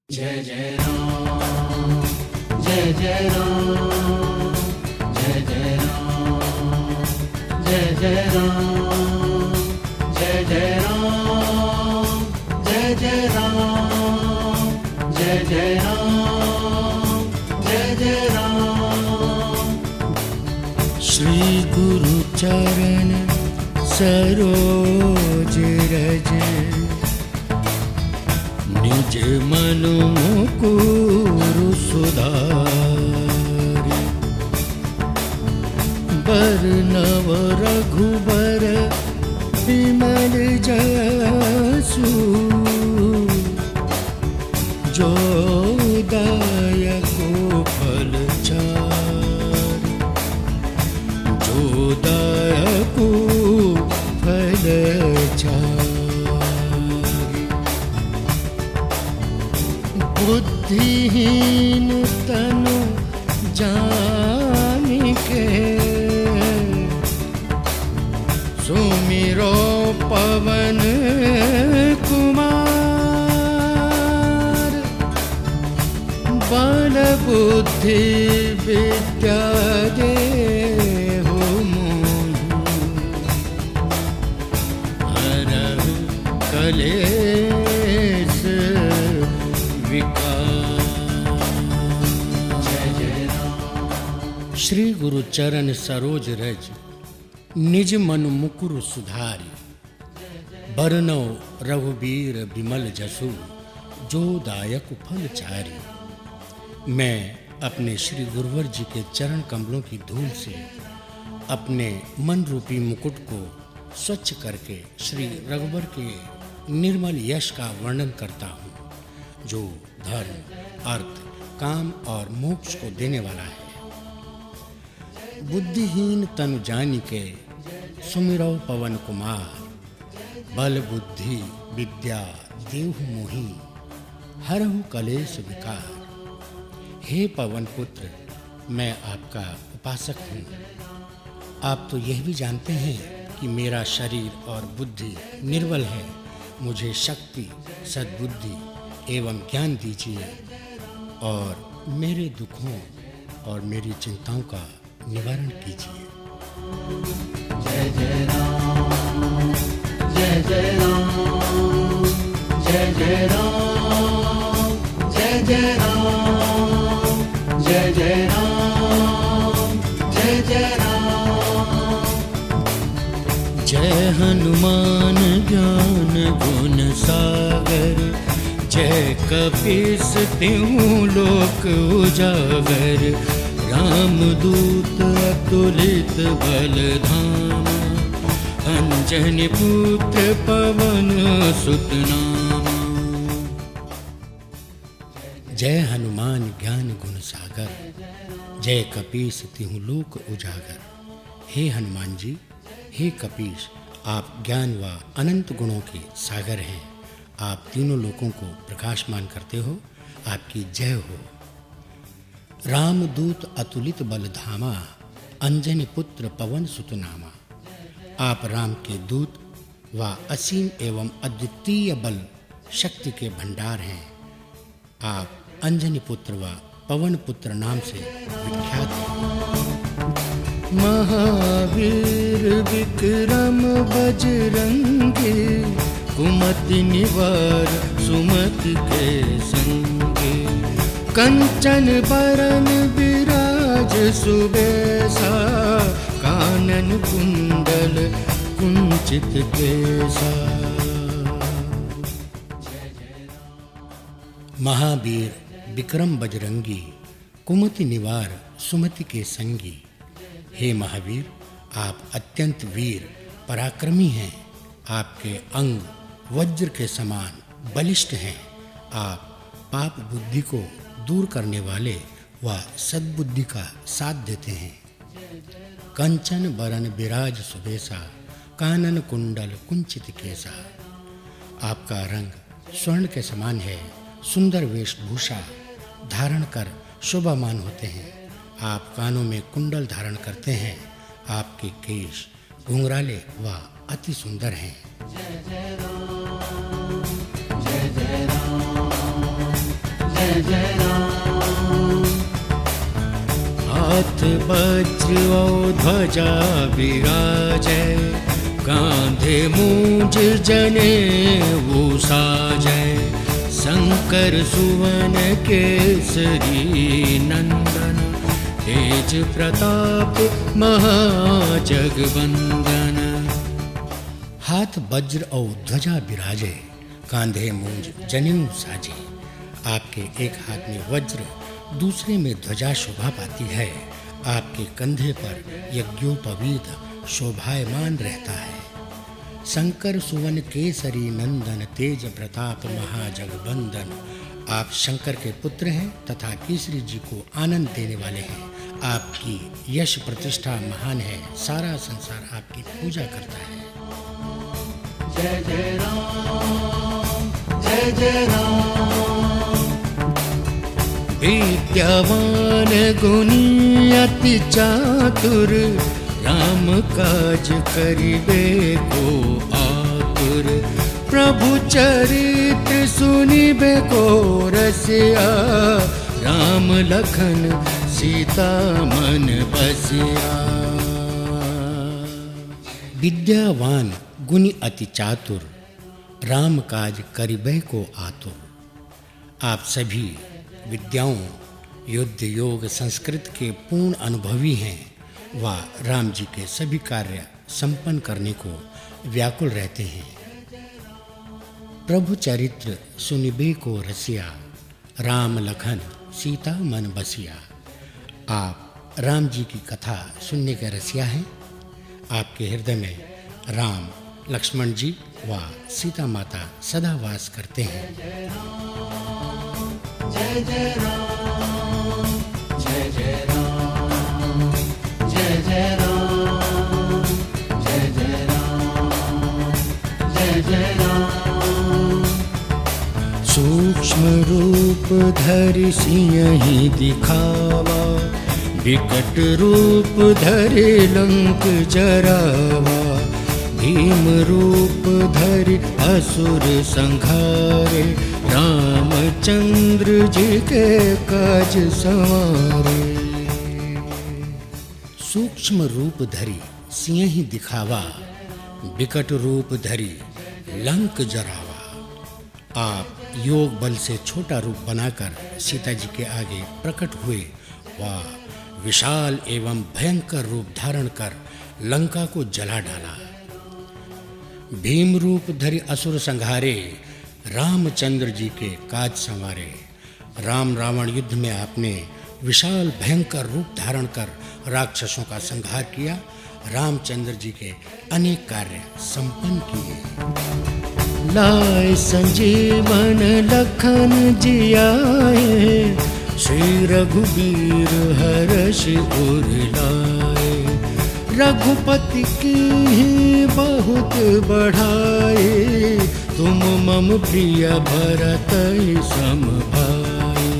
जय जय राम, जय जय राम, जय जय राम, जय जय राम, जय जय राम, जय जय राम, जय जय राम, जय जय राम। श्री गुरु चरण सरोज रज, निज मन मुकुरु सुधारि। बरनव रघुबर विमल जसु, जो दायको फल चारि, जो दायको फल चारि। बुद्धिहीन तनु जानिके, सुमिरो पवन कुमार। बल बुद्धि विद्या देहु मोहि, हरहु कलेश विकार। जय जय राम। श्री गुरु चरण सरोज रज, निज मन मुकुरु सुधारि। बरनौ रघुबीर विमल जसु, जो दायक फल चारि। मैं अपने श्री गुरुवर जी के चरण कमलों की धूल से अपने मन रूपी मुकुट को स्वच्छ करके श्री रघुबर के निर्मल यश का वर्णन करता हूँ, जो धर्म, अर्थ, काम और मोक्ष को देने वाला है। बुद्धिहीन तनु जानिके, सुमिरौ पवन कुमार। बल बुद्धि विद्या देहु मोहि, हरहु कलेश विकार। हे पवन पुत्र, मैं आपका उपासक हूँ। आप तो यह भी जानते हैं कि मेरा शरीर और बुद्धि निर्बल है। मुझे शक्ति, सद्बुद्धि एवं ज्ञान दीजिए और मेरे दुखों और मेरी चिंताओं का निवारण कीजिए। जय जय राम, जय जय राम, जय जय राम, जय जय राम, जय जय राम, जय जय राम। जय हनुमान ज्ञान गुण सागर, जय कपीस तिहुँ लोक उजागर। रामदूत अतुलित बल धामा, अंजनी पुत्र पवन सुत नामा। जय हनुमान ज्ञान गुण सागर, जय कपीस तिहुँ लोक उजागर। हे हनुमान जी, हे कपीस, आप ज्ञान व अनंत गुणों के सागर हैं। आप तीनों लोकों को प्रकाशमान करते हो। आपकी जय हो। रामदूत अतुलित बल धामा, अंजनी पुत्र पवन सुत नामा। आप राम के दूत व असीम एवं अद्वितीय बल शक्ति के भंडार हैं। आप अंजनी पुत्र व पवन पुत्र नाम से विख्यात हैं। महावीर विक्रम बजरंगी, कुमति निवार सुमति के संगे। कंचन बरन विराज सुबेसा, कानन कुंडल कुंचित केसा। महावीर विक्रम बजरंगी, कुमति निवार सुमति के संगी। हे महावीर, आप अत्यंत वीर पराक्रमी हैं। आपके अंग वज्र के समान बलिष्ठ हैं। आप पाप बुद्धि को दूर करने वाले व सद्बुद्धि का साथ देते हैं। कंचन बरन विराज सुबेसा, कानन कुंडल कुंचित केसा। आपका रंग स्वर्ण के समान है। सुंदर वेशभूषा धारण कर शोभामान होते हैं। आप कानों में कुंडल धारण करते हैं। आपके केश घुंघराले व अति सुंदर हैं। जय जय राम, जय जय राम, जय जय राम। हाथ वज्र और ध्वजा विराजै, कांधे मूंज जनेऊ साजै। शंकर सुवन केसरी नंदन, तेज प्रताप महाजगवंदन। हाथ वज्र और ध्वजा विराजे, कांधे मूंज जनेऊ साजे। आपके एक हाथ में वज्र, दूसरे में ध्वजा शोभा पाती है। आपके कंधे पर यज्ञोपवीत शोभायमान रहता है। शंकर सुवन केसरी नंदन, तेज प्रताप महाजगवंदन। आप शंकर के पुत्र हैं तथा केसरी जी को आनंद देने वाले हैं। आपकी यश प्रतिष्ठा महान है, सारा संसार आपकी पूजा करता है। जय जय राम, जय जय राम। विद्यावान गुणी अति चातुर, राम काज करिबे को आतुर। प्रभु चरित्र सुनिबे को रसिया, राम लखन सीता मन बसिया। विद्यावान गुणी अति चातुर, राम काज करिबे को आतुर। आप सभी विद्याओं, युद्ध, योग, संस्कृत के पूर्ण अनुभवी हैं। वह राम जी के सभी कार्य संपन्न करने को व्याकुल रहते हैं। प्रभु चरित्र सुनिबे को रसिया, राम लखन सीता मन बसिया। आप राम जी की कथा सुनने के रसिया हैं। आपके हृदय में राम, लक्ष्मण जी व सीता माता सदा वास करते हैं। जय जय राम, जय जय राम, जय जय राम, जय जय राम, जय जय राम। सूक्ष्म रूप धरि सिंहि दिखावा, विकट रूप धरि लंक जरावा। भीम रूप धरि असुर संहारे, रामचंद्र जी के काज संवारे। सूक्ष्म रूप धरि सिंहि दिखावा, विकट रूप धरि लंक जरावा। आप योग बल से छोटा रूप बनाकर सीता जी के आगे प्रकट हुए व विशाल एवं भयंकर रूप धारण कर लंका को जला डाला। भीम रूप धरि असुर संहारे, रामचंद्र जी के काज संवारे। राम रावण युद्ध में आपने विशाल भयंकर रूप धारण कर राक्षसों का संहार किया। रामचंद्र जी के अनेक कार्य संपन्न किए। लाए संजीवन लखन जियाए, श्री रघुबीर हर्षि उर लाए। रघुपति की बहुत बढ़ाए, तुम मम प्रिय भरत सम भाई।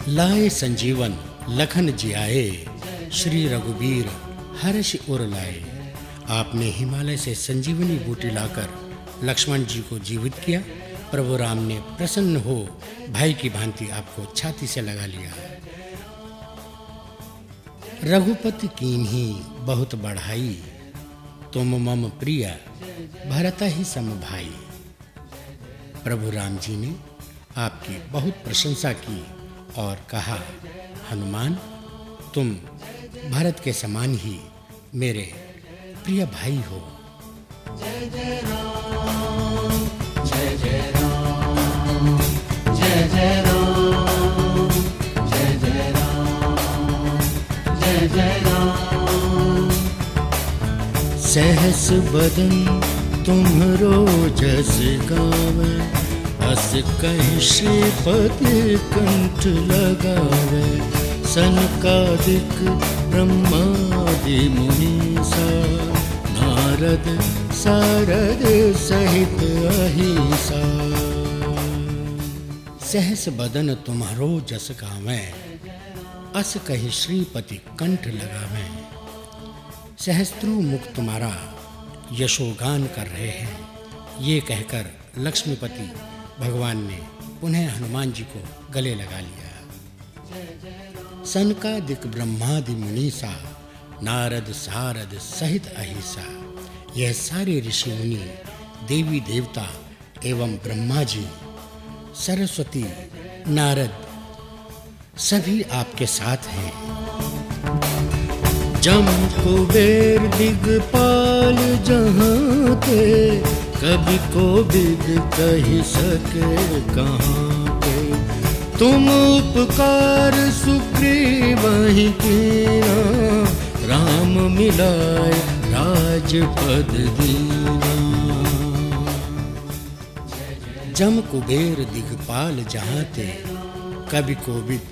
लाए संजीवन लखन जी आए, श्री रघुबीर हर्ष उर लाए। आपने हिमालय से संजीवनी बूटी लाकर लक्ष्मण जी को जीवित किया। प्रभु राम ने प्रसन्न हो भाई की भांति आपको छाती से लगा लिया। रघुपति कीन्ही बहुत बढ़ाई, तुम मम प्रिय भरत ही सम भाई। प्रभु राम जी ने आपकी बहुत प्रशंसा की और कहा, हनुमान तुम भरत के समान ही मेरे प्रिय भाई हो। जय जय राम, जय जय राम, जय जय राम, जय जय राम, जय जय राम। सहस बदन तुम्हरो जस गावे, अस कहीं श्रीपति कंठ लगावे। सनकादिक ब्रह्मादि मुनीसा, नारद सारद सहित अहिसा। सहस बदन तुम्हारो जस गावें, अस कहि श्रीपति कंठ लगावें। सहस्त्रों मुख तुम्हारा यशोगान कर रहे हैं। ये कहकर लक्ष्मीपति भगवान ने पुनः हनुमान जी को गले लगा लिया। सनकादिक ब्रह्मादि मुनीसा, नारद सारद सहित अहिसा, यह सारे ऋषि मुनि, देवी देवता एवं ब्रह्मा जी, सरस्वती, नारद सभी आपके साथ हैं। जम कुबेर दिगपाल जहाँ ते, कभी कोविद कही सके कहाँ पे। तुम उपकार सुग्रीवहि कीना, राम मिलाए राजपद दीना। जम कुबेर दिगपाल जहाँ ते, कभी कोविद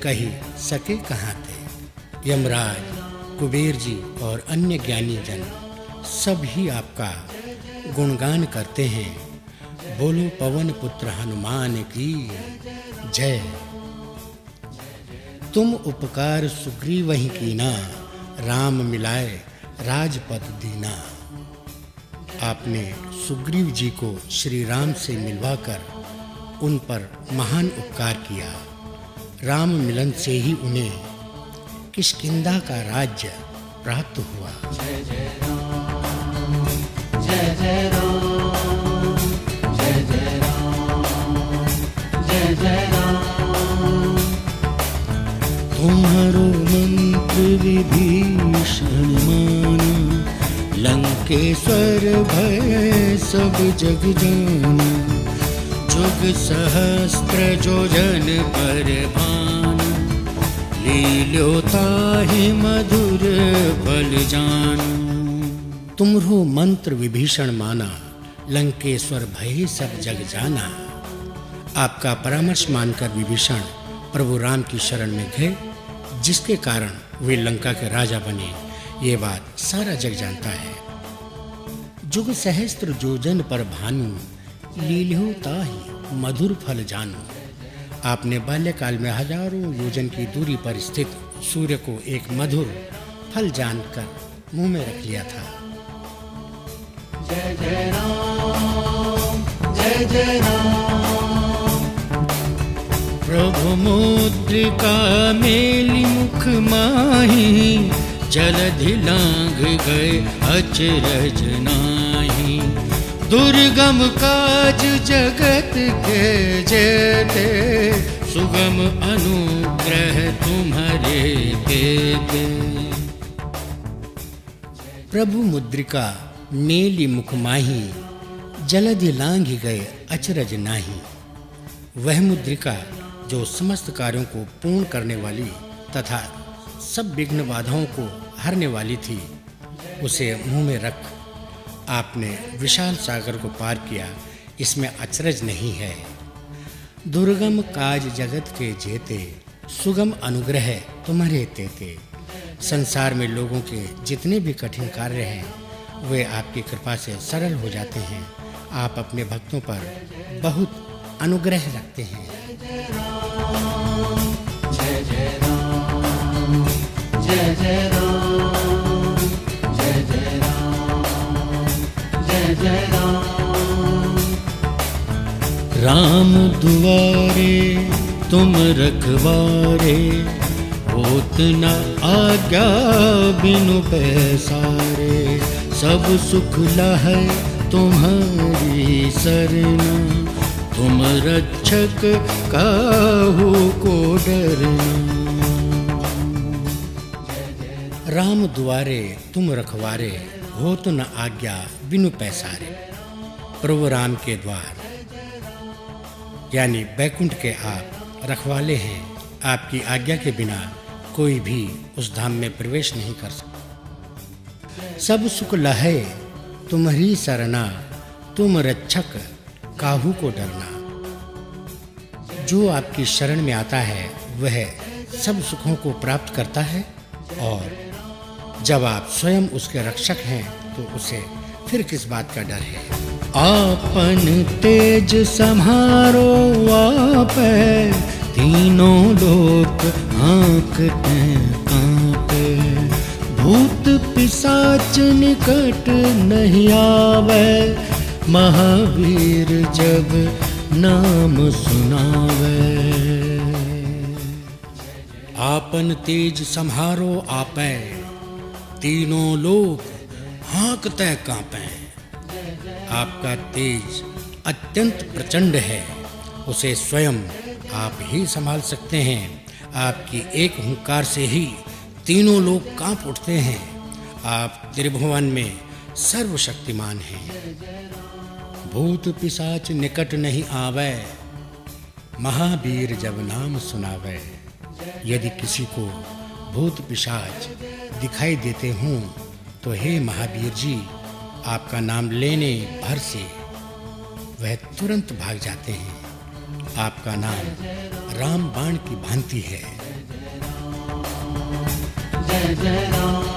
कही सके कहाँ थे। यमराज, कुबेर जी और अन्य ज्ञानी जन सब ही आपका गुणगान करते हैं। बोलो पवन पुत्र हनुमान की जय। तुम उपकार सुग्रीवहि कीना, राम मिलाए राजपद दीना। आपने सुग्रीव जी को श्री राम से मिलवाकर उन पर महान उपकार किया। राम मिलन से ही उन्हें किष्किंधा का राज्य प्राप्त हुआ। जय जय राम, जय जय राम, जय जय राम, जय जय राम। तुम्हारो मंत्र विभीषण माना, लंकेश्वर भय सब जग जाना। जुग सहस्त्र योजन पर भान, लील्यो ताहि मधुर फल जान। तुम्हरो मंत्र विभीषण माना, लंकेश्वर भय सब जग जाना। आपका परामर्श मानकर विभीषण प्रभु राम की शरण में गए, जिसके कारण वे लंका के राजा बने। ये बात सारा जग जानता है। जुग सहस्त्र योजन पर भानु, लील्यो ताहि मधुर फल जानो। आपने बाल्यकाल में हजारों योजन की दूरी पर स्थित सूर्य को एक मधुर फल जानकर मुंह में रख लिया था। जय जय राम, जय जय राम। प्रभु मुद्रिका मेलि मुख माहि, जलधि लांघ गए अचरज नाहि। दुर्गम काज जगत के जेते, सुगम अनुग्रह तुम्हारे देते। प्रभु मुद्रिका मेलि मुख माहि, जलधि लांघि गए अचरज नाही। वह मुद्रिका जो समस्त कार्यों को पूर्ण करने वाली तथा सब विघ्न बाधाओं को हरने वाली थी, उसे मुंह में रख आपने विशाल सागर को पार किया। इसमें अचरज नहीं है। दुर्गम काज जगत के जेते, सुगम अनुग्रह तुम्हारे तेते। संसार में लोगों के जितने भी कठिन कार्य हैं, वे आपकी कृपा से सरल हो जाते हैं। आप अपने भक्तों पर बहुत अनुग्रह रखते हैं। जय जय राम, जय जय राम, जय जय राम, जय जय राम। राम दुआरे तुम रखवारे, होत न आज्ञा बिनु पैसारे। सब सुख लहै तुम्हारी सरना, तुम रक्षक काहू को डरना। राम दुआरे तुम रखवारे, हो तो न आज्ञा बिनु पैसारे। प्रभु राम के द्वार यानी बैकुंठ के आप रखवाले हैं। आपकी आज्ञा के बिना कोई भी उस धाम में प्रवेश नहीं कर सकता। सब सुख लहै तुम्हारी सरना, तुम रक्षक काहू को डरना। जो आपकी शरण में आता है वह सब सुखों को प्राप्त करता है, और जब आप स्वयं उसके रक्षक हैं तो उसे फिर किस बात का डर है। आपन तेज सम्हारो आप, तीनों लोक आँखते काँपे। भूत पिशाच निकट नहीं आवे, महावीर जब नाम सुनावे। आपन तेज सम्हारो आपै, तीनों लोग हाँकते कांपे। आपका तेज अत्यंत प्रचंड है, उसे स्वयं आप ही संभाल सकते हैं। आपकी एक हुंकार से ही तीनों लोग कांप उठते हैं। आप त्रिभुवन में सर्वशक्तिमान हैं। भूत पिशाच निकट नहीं आवे, महावीर जब नाम सुनावे। यदि किसी को भूत पिशाच दिखाई देते हों तो हे महावीर जी, आपका नाम लेने भर से वह तुरंत भाग जाते हैं। आपका नाम रामबाण की भांति है। जय जय राम।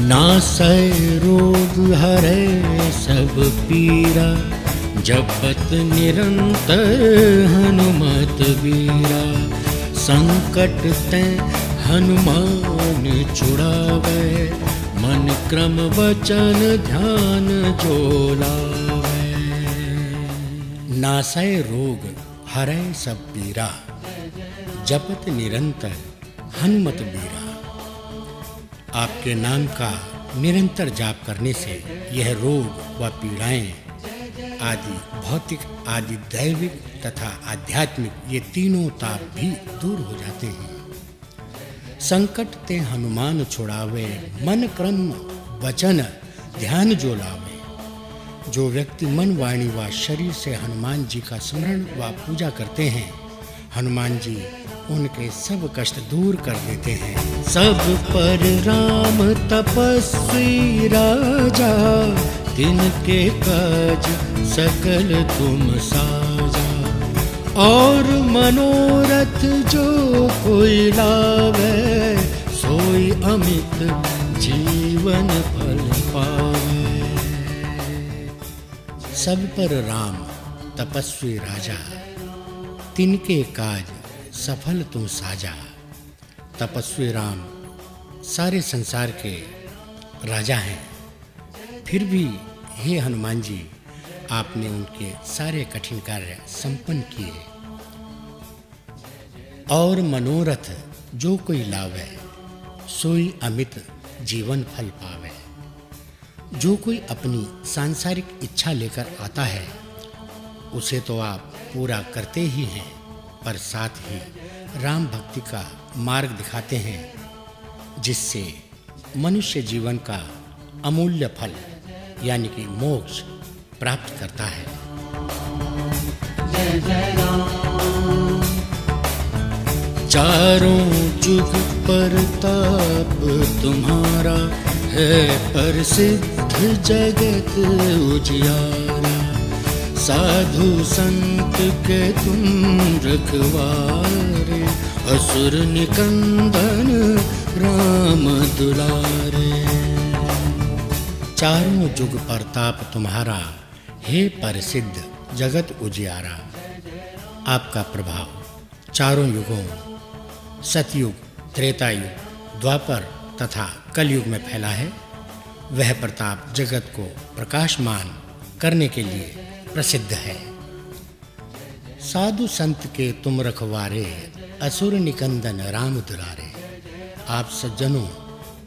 नासै रोग हरै सब पीरा, जपत निरंतर हनुमत बीरा। संकट ते हनुमान छुड़ावे, मन क्रम वचन ध्यान जो लावे। नासै रोग हरै सब पीरा, जपत निरंतर हनुमत बीरा। आपके नाम का निरंतर जाप करने से यह रोग व पीड़ाएं आदि भौतिक आदि दैविक तथा आध्यात्मिक ये तीनों ताप भी दूर हो जाते हैं। संकट ते हनुमान छुड़ावे, मन क्रम वचन ध्यान जो लावे। जो व्यक्ति मन वाणी व शरीर से हनुमान जी का स्मरण व पूजा करते हैं, हनुमान जी उनके सब कष्ट दूर कर देते हैं। सब पर राम तपस्वी राजा, तिनके काज सकल तुम साजा। और मनोरथ जो कोई लावे, सोई अमित जीवन फल पावे। सब पर राम तपस्वी राजा, तिनके काज सफल तुम साजा। तपस्वी राम सारे संसार के राजा हैं, फिर भी हे हनुमान जी, आपने उनके सारे कठिन कार्य संपन्न किए। और मनोरथ जो कोई लावे, सोई अमित जीवन फल पावे। जो कोई अपनी सांसारिक इच्छा लेकर आता है, उसे तो आप पूरा करते ही हैं, पर साथ ही राम भक्ति का मार्ग दिखाते हैं, जिससे मनुष्य जीवन का अमूल्य फल यानी कि मोक्ष प्राप्त करता है। जय जय राम। चारों जुग परताप तुम्हारा, है प्रसिद्ध जगत उजियारा। साधु संत के तुम रखवारे, असुर निकंदन राम दुलारे। चारों जुग प्रताप तुम्हारा, हे प्रसिद्ध जगत उजियारा। आपका प्रभाव चारों युगों सतयुग, त्रेता युग, द्वापर तथा कलयुग में फैला है। वह प्रताप जगत को प्रकाशमान करने के लिए प्रसिद्ध है। साधु संत के तुम रखवारे, असुर निकंदन राम दुलारे। आप सज्जनों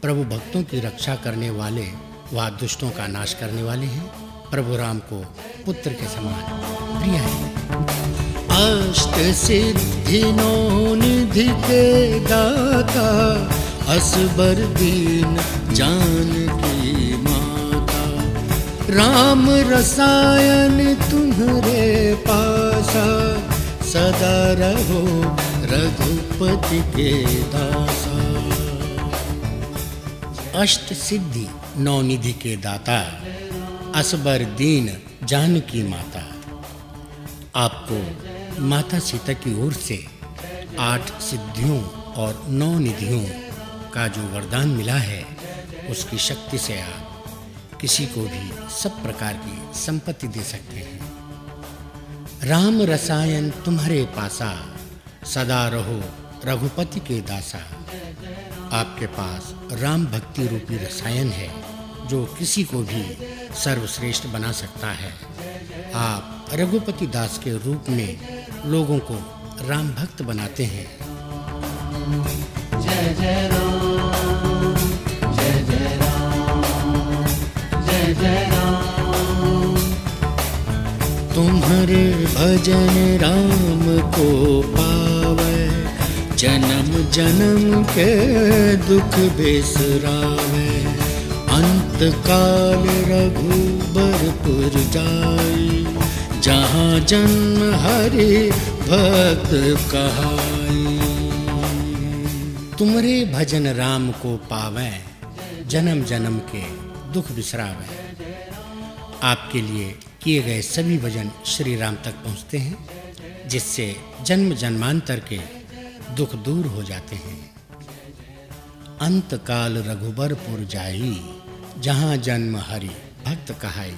प्रभु भक्तों की रक्षा करने वाले व दुष्टों का नाश करने वाले हैं। प्रभु राम को पुत्र के समान प्रिय है। अष्ट सिद्धि नौ निधि के दाता, असबर दीन जानकी माता। राम रसायन तुम्हारे पासा, सदा रहो रघुपति के दासा। अष्ट सिद्धि नौ निधि के दाता, असबर दीन जानकी माता। आपको माता सीता की ओर से 8 सिद्धियों और 9 निधियों का जो वरदान मिला है, उसकी शक्ति से आप किसी को भी सब प्रकार की संपत्ति दे सकते हैं। राम रसायन तुम्हारे पासा, सदा रहो रघुपति के दासा। आपके पास राम भक्ति रूपी रसायन है, जो किसी को भी सर्वश्रेष्ठ बना सकता है। आप रघुपति दास के रूप में लोगों को राम भक्त बनाते हैं। जय जय राम, जय जय राम, जय जय राम। तुम्हारे भजन राम को पावे, जन्म जन्म के दुख बिसरावे। अंत काल रघुबरपुर जाई, जहाँ जन्म हरि भक्त कहाई। तुमरे भजन राम को पावे, जन्म जन्म के दुख बिसरावे। आपके लिए किए गए सभी भजन श्री राम तक पहुँचते हैं, जिससे जन्म जन्मांतर के दुख दूर हो जाते हैं। अंत काल रघुबरपुर जाई, जहाँ जन्म हरि भक्त कहाई।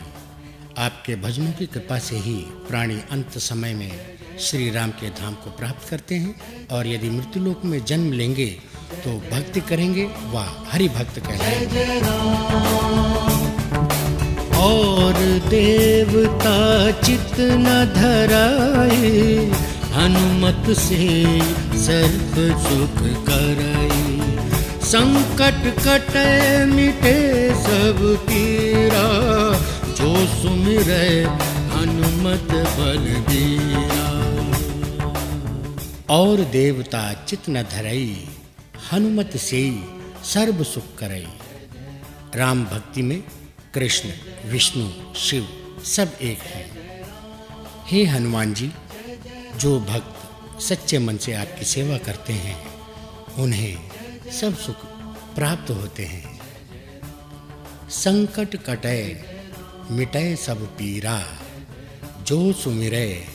आपके भजनों की कृपा से ही प्राणी अंत समय में श्री राम के धाम को प्राप्त करते हैं, और यदि मृत्युलोक में जन्म लेंगे तो भक्ति करेंगे व हरि भक्त कहलाएंगे। और देवता चित न धराई, हनुमत से सर्व सुख कराई। संकट कटे मिटे सब पीरा, जो सुमिरै हनुमत बलबीरा। और देवता चित न धरई, हनुमत से सर्व सुख करई। राम भक्ति में कृष्ण, विष्णु, शिव सब एक हैं। हे हनुमान जी, जो भक्त सच्चे मन से आपकी सेवा करते हैं, उन्हें सब सुख प्राप्त होते हैं। संकट कटे मिटे सब पीरा, जो सुमिरै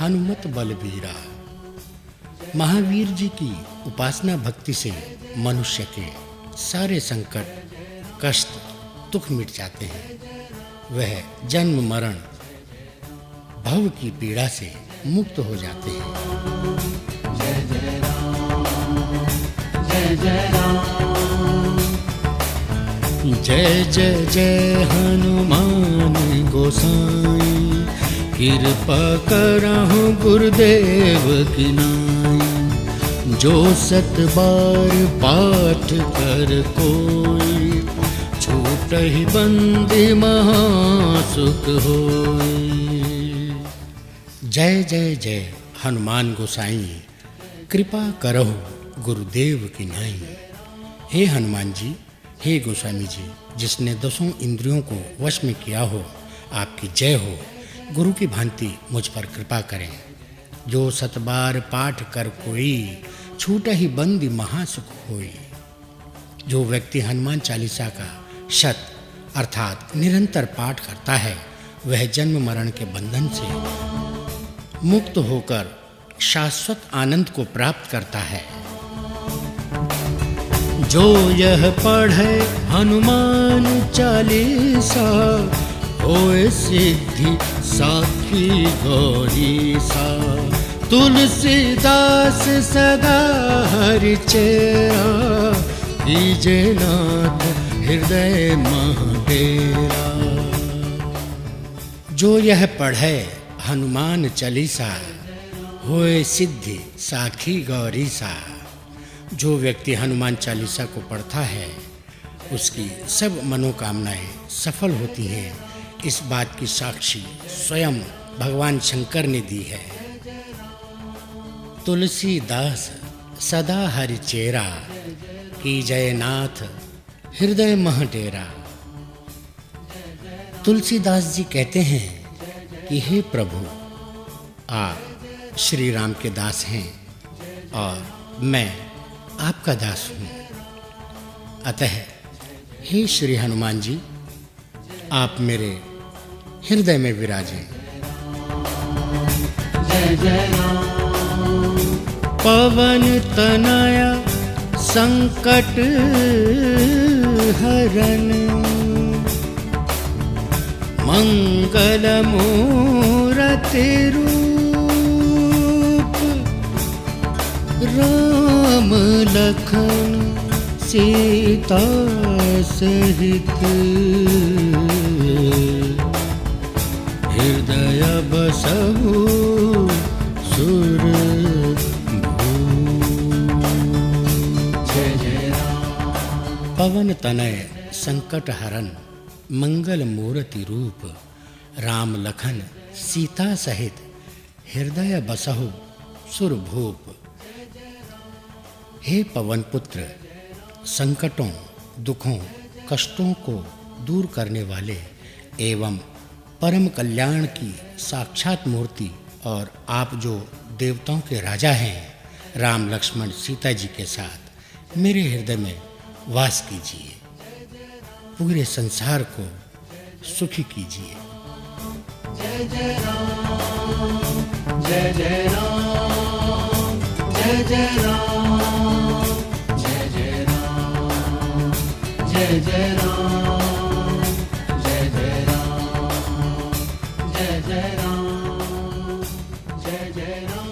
हनुमत बलबीरा। महावीर जी की उपासना भक्ति से मनुष्य के सारे संकट, कष्ट, दुख मिट जाते हैं। वह जन्म मरण भव की पीड़ा से मुक्त हो जाते हैं। जय जय राम, जय जय राम। जय जय जय हनुमान गोसाई, कृपा करहु गुरुदेव की नाई। जो सत बार पाठ कर कोई, छूटहि बंदी महासुख होई। जय जय जय हनुमान गोसाई, कृपा करहु गुरुदेव की नाई। हे हनुमान जी, हे गोस्वामी जी, जिसने 10 इंद्रियों को वश में किया हो, आपकी जय हो। गुरु की भांति मुझ पर कृपा करें। जो सतबार पाठ कर कोई, छूटहि बंदी महासुख होई। जो व्यक्ति हनुमान चालीसा का शत अर्थात निरंतर पाठ करता है, वह जन्म मरण के बंधन से मुक्त होकर शाश्वत आनंद को प्राप्त करता है। जो यह पढ़े हनुमान चालीसा, होए सिद्धि साखी गौरीसा। तुलसीदास सदा हरि चेरा, कीजे नाथ हृदय मह डेरा। जो यह पढ़े हनुमान चालीसा, होए सिद्धि साखी गौरीसा। जो व्यक्ति हनुमान चालीसा को पढ़ता है, उसकी सब मनोकामनाएं सफल होती हैं। इस बात की साक्षी स्वयं भगवान शंकर ने दी है। तुलसीदास सदा हरि चेरा, की जयनाथ हृदय मह डेरा। तुलसीदास जी कहते हैं कि हे प्रभु, आप श्री राम के दास हैं और मैं आपका दास हूँ। अतः हे श्री हनुमान जी, आप मेरे हृदय में विराजें। जय जय राम। पवन तनया संकट हरन, मंगल मूरति रूप। राम लखन सीता सहित, हृदय बसहु सुर भू। जय जय राम पवन तनय संकट हरन मंगल मूर्ति रूप राम लखन सीता सहित हृदय बसहु सुर भूप। हे पवन पुत्र, संकटों, दुखों, कष्टों को दूर करने वाले एवं परम कल्याण की साक्षात मूर्ति और आप जो देवताओं के राजा हैं, राम लक्ष्मण सीता जी के साथ मेरे हृदय में वास कीजिए, पूरे संसार को सुखी कीजिए। जय जय राम जय जय राम जय जय राम जय जय राम जय जय राम जय जय राम जय जय राम जय जय राम।